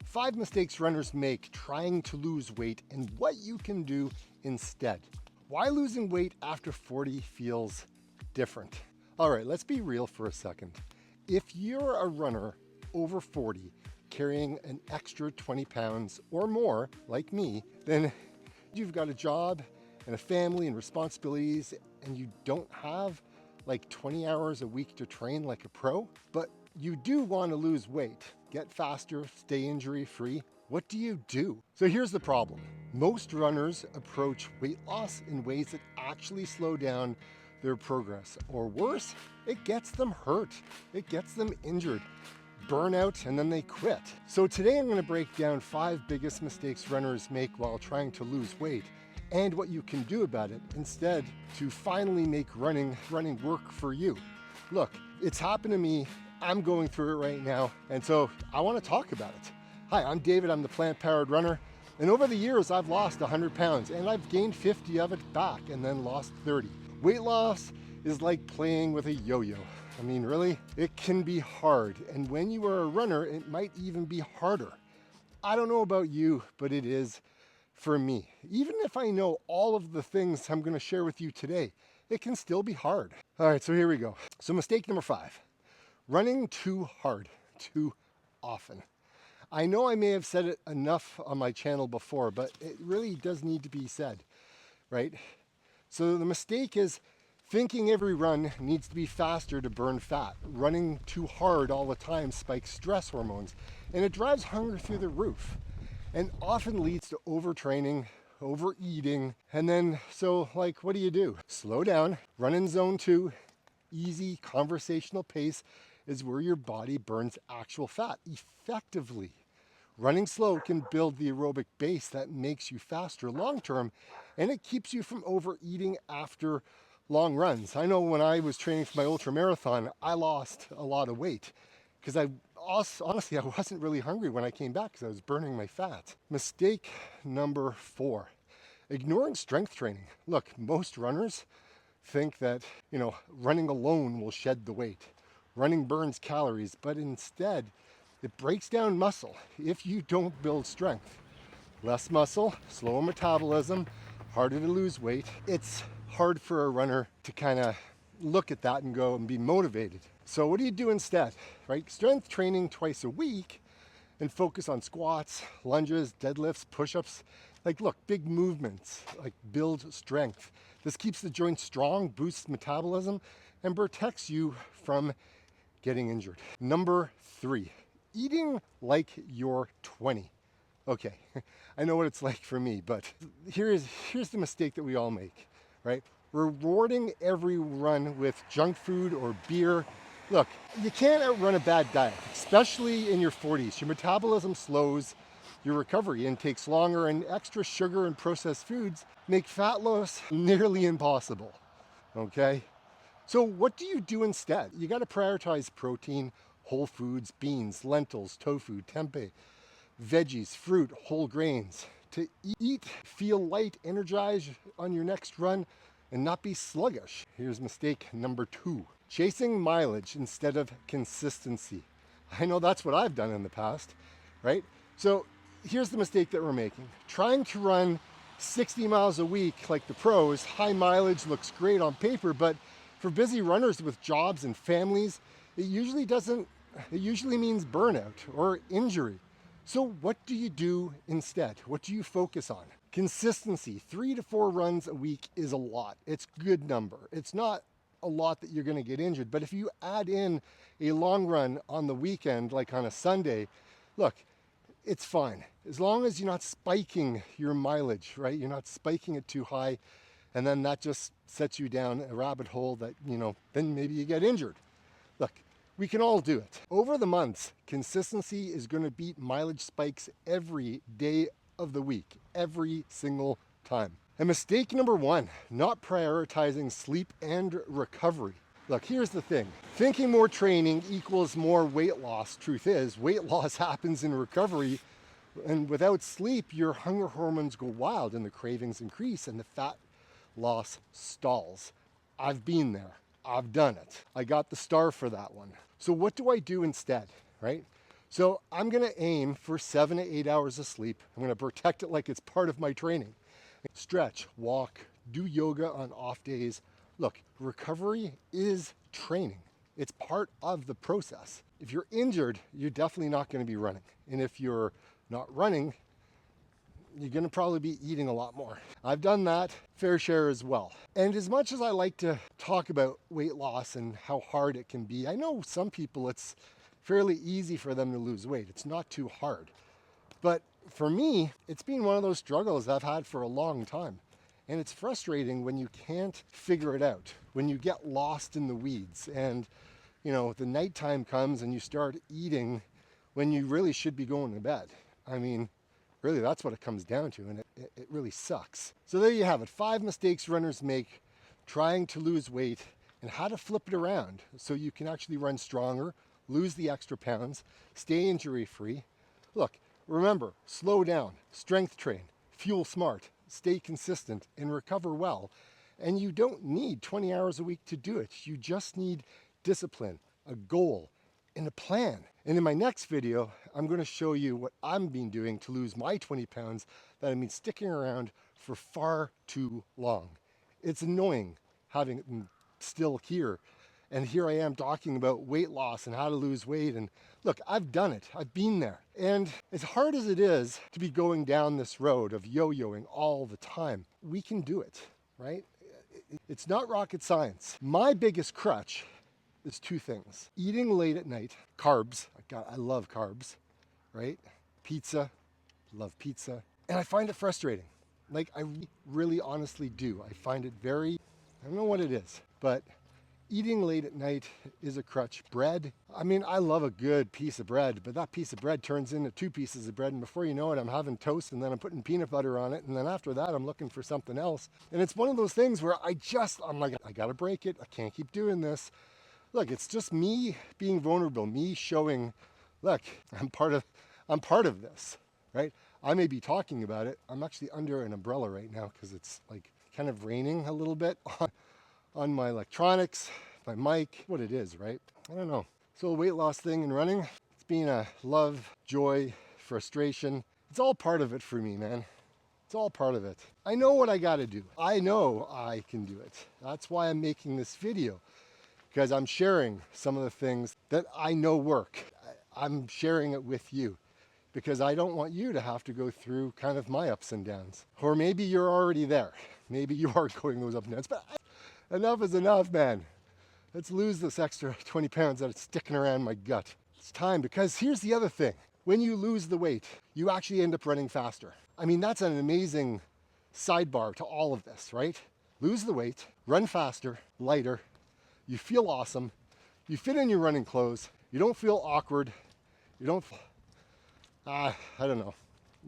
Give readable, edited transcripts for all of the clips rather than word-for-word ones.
5 mistakes runners make trying to lose weight and what you can do instead. Why losing weight after 40 feels different. All right, let's be real for a second. If you're a runner over 40 carrying an extra 20 pounds or more, like me, then you've got a job and a family and responsibilities, and you don't have like 20 hours a week to train like a pro, but you do want to lose weight, get faster, stay injury free. What do you do? So here's the problem. Most runners approach weight loss in ways that actually slow down their progress, or worse, it gets them hurt. It gets them injured, burnout, and then they quit. So today I'm going to break down 5 biggest mistakes runners make while trying to lose weight and what you can do about it instead to finally make running work for you. Look, it's happened to me. I'm going through it right now, and so I want to talk about it. Hi, I'm David. I'm the plant-powered runner, and over the years I've lost 100 pounds and I've gained 50 of it back and then lost 30. Weight loss is like playing with a yo-yo. I mean, really, it can be hard, and when you are a runner, it might even be harder. I don't know about you, but it is for me. Even if I know all of the things I'm going to share with you today, it can still be hard. All right, so here we go. So mistake number 5, running too hard, too often. I know I may have said it enough on my channel before, but it really does need to be said, right? So the mistake is thinking every run needs to be faster to burn fat. Running too hard all the time spikes stress hormones, and it drives hunger through the roof, and often leads to overtraining, overeating, and then, so like, what do? Slow down, run in zone 2, easy conversational pace is where your body burns actual fat effectively. Running slow can build the aerobic base that makes you faster long term, and it keeps you from overeating after long runs. I know when I was training for my ultra marathon, I lost a lot of weight because honestly, I wasn't really hungry when I came back because I was burning my fat. Mistake number 4, ignoring strength training. Look, most runners think that, running alone will shed the weight. Running burns calories, but instead, it breaks down muscle if you don't build strength. Less muscle, slower metabolism, harder to lose weight. It's hard for a runner to kind of look at that and go and be motivated. So what do you do instead, right? Strength training twice a week and focus on squats, lunges, deadlifts, push-ups. Like, look, big movements, like build strength. This keeps the joints strong, boosts metabolism, and protects you from getting injured. Number 3, eating like you're 20. Okay, I know what it's like for me, but here's the mistake that we all make, right? Rewarding every run with junk food or beer. Look, you can't outrun a bad diet, especially in your 40s. Your metabolism slows, your recovery takes longer, and extra sugar and processed foods make fat loss nearly impossible, okay? So what do you do instead? You got to prioritize protein, whole foods, beans, lentils, tofu, tempeh, veggies, fruit, whole grains. To eat, feel light, energized on your next run, and not be sluggish. Here's mistake number 2, chasing mileage instead of consistency. I know that's what I've done in the past, right? So here's the mistake that we're making. Trying to run 60 miles a week like the pros, high mileage looks great on paper, but for busy runners with jobs and families, it usually means burnout or injury. So what do you do instead? What do you focus on? Consistency. 3 to 4 runs a week is a lot. It's a good number. It's not a lot that you're going to get injured, but if you add in a long run on the weekend, like on a Sunday, look, it's fine. As long as you're not spiking your mileage, right? You're not spiking it too high, and then that just sets you down a rabbit hole that, then maybe you get injured. Look, we can all do it. Over the months, consistency is going to beat mileage spikes every day of the week, every single time. And mistake number 1, not prioritizing sleep and recovery. Look, here's the thing. Thinking more training equals more weight loss. Truth is, weight loss happens in recovery, and without sleep, your hunger hormones go wild and the cravings increase and the fat loss stalls. I've been there. I've done it. I got the star for that one. So what do I do instead, right? So I'm gonna aim for 7 to 8 hours of sleep. I'm gonna protect it like it's part of my training. Stretch, walk, do yoga on off days. Look, recovery is training. It's part of the process. If you're injured, you're definitely not gonna be running. And if you're not running, you're gonna probably be eating a lot more. I've done that fair share as well. And as much as I like to talk about weight loss and how hard it can be, I know some people it's fairly easy for them to lose weight. It's not too hard. But for me, it's been one of those struggles I've had for a long time. And it's frustrating when you can't figure it out, when you get lost in the weeds and, the nighttime comes and you start eating when you really should be going to bed. I mean, really, that's what it comes down to, and it really sucks. So there you have it, 5 mistakes runners make trying to lose weight and how to flip it around so you can actually run stronger, lose the extra pounds, stay injury-free. Look, remember, slow down, strength train, fuel smart, stay consistent, and recover well. And you don't need 20 hours a week to do it. You just need discipline, a goal, and a plan. And in my next video, I'm going to show you what I've been doing to lose my 20 pounds that I've been sticking around for far too long. It's annoying having it still here. And here I am talking about weight loss and how to lose weight. And look, I've done it. I've been there. And as hard as it is to be going down this road of yo-yoing all the time, we can do it, right? It's not rocket science. My biggest crutch is 2 things. Eating late at night, carbs. I love carbs, right? Pizza, love pizza. And I find it frustrating. Like, I really honestly do. I find it I don't know what it is, but eating late at night is a crutch. Bread, I mean, I love a good piece of bread, but that piece of bread turns into 2 pieces of bread, and before you know it, I'm having toast, and then I'm putting peanut butter on it, and then after that, I'm looking for something else. And it's one of those things where I'm like, I gotta break it. I can't keep doing this. Look, it's just me being vulnerable, me showing, look, I'm part of this, right? I may be talking about it. I'm actually under an umbrella right now because it's like kind of raining a little bit on my electronics, my mic, what it is, right? I don't know. So a weight loss thing and running, it's been a love, joy, frustration. It's all part of it for me, man. It's all part of it. I know what I gotta do. I know I can do it. That's why I'm making this video, because I'm sharing some of the things that I know work. I'm sharing it with you because I don't want you to have to go through kind of my ups and downs. Or maybe you're already there. Maybe you are going those ups and downs, but enough is enough, man. Let's lose this extra 20 pounds that's sticking around my gut. It's time, because here's the other thing. When you lose the weight, you actually end up running faster. I mean, that's an amazing sidebar to all of this, right? Lose the weight, run faster, lighter, you feel awesome, you fit in your running clothes, you don't feel awkward, you don't, I don't know.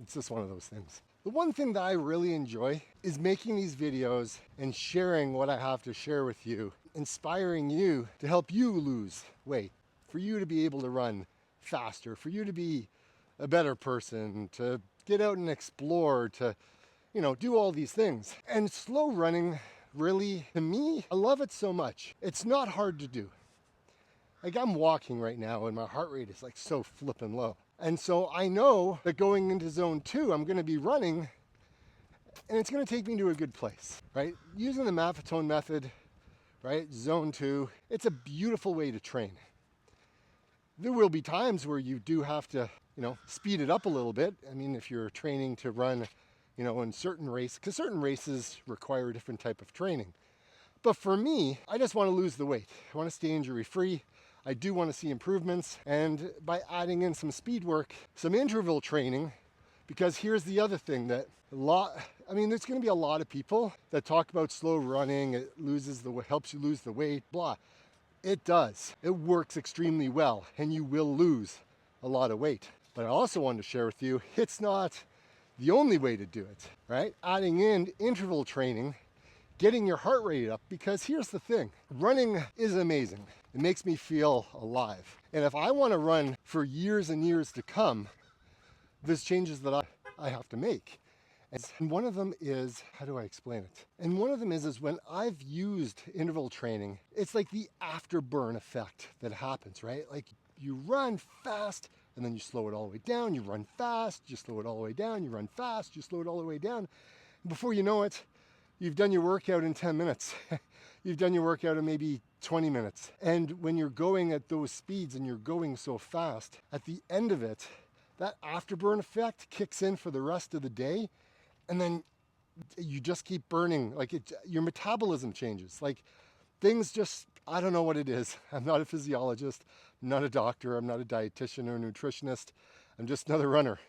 It's just one of those things. The one thing that I really enjoy is making these videos and sharing what I have to share with you, inspiring you to help you lose weight, for you to be able to run faster, for you to be a better person, to get out and explore, to, do all these things. And slow running, really, to me, I love it so much. It's not hard to do. Like, I'm walking right now and my heart rate is like so flippin' low. And so I know that going into zone 2, I'm gonna be running and it's gonna take me to a good place, right? Using the Maffetone method, right? Zone 2, it's a beautiful way to train. There will be times where you do have to, speed it up a little bit. I mean, if you're training to run, in certain races, because certain races require a different type of training. But for me, I just want to lose the weight. I want to stay injury free. I do want to see improvements. And by adding in some speed work, some interval training, because here's the other thing that there's going to be a lot of people that talk about slow running. It helps you lose the weight, blah. It does. It works extremely well, and you will lose a lot of weight. But I also wanted to share with you, it's not the only way to do it, right? Adding in interval training, getting your heart rate up, because here's the thing, running is amazing. It makes me feel alive. And if I want to run for years and years to come, there's changes that I have to make. And one of them is, how do I explain it? And one of them is when I've used interval training, it's like the afterburn effect that happens, right? Like you run fast and then you slow it all the way down, you run fast, you slow it all the way down, you run fast, you slow it all the way down. Before you know it, you've done your workout in 10 minutes. You've done your workout in maybe 20 minutes. And when you're going at those speeds and you're going so fast, at the end of it, that afterburn effect kicks in for the rest of the day. And then you just keep burning, like your metabolism changes. Like things just, I don't know what it is. I'm not a physiologist, I'm not a doctor, I'm not a dietitian or a nutritionist. I'm just another runner,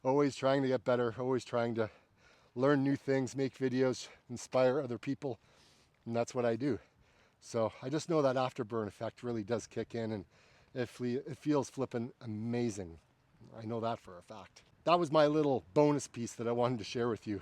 always trying to get better, always trying to learn new things, make videos, inspire other people, and that's what I do. So I just know that afterburn effect really does kick in, and it feels flipping amazing. I know that for a fact. That was my little bonus piece that I wanted to share with you.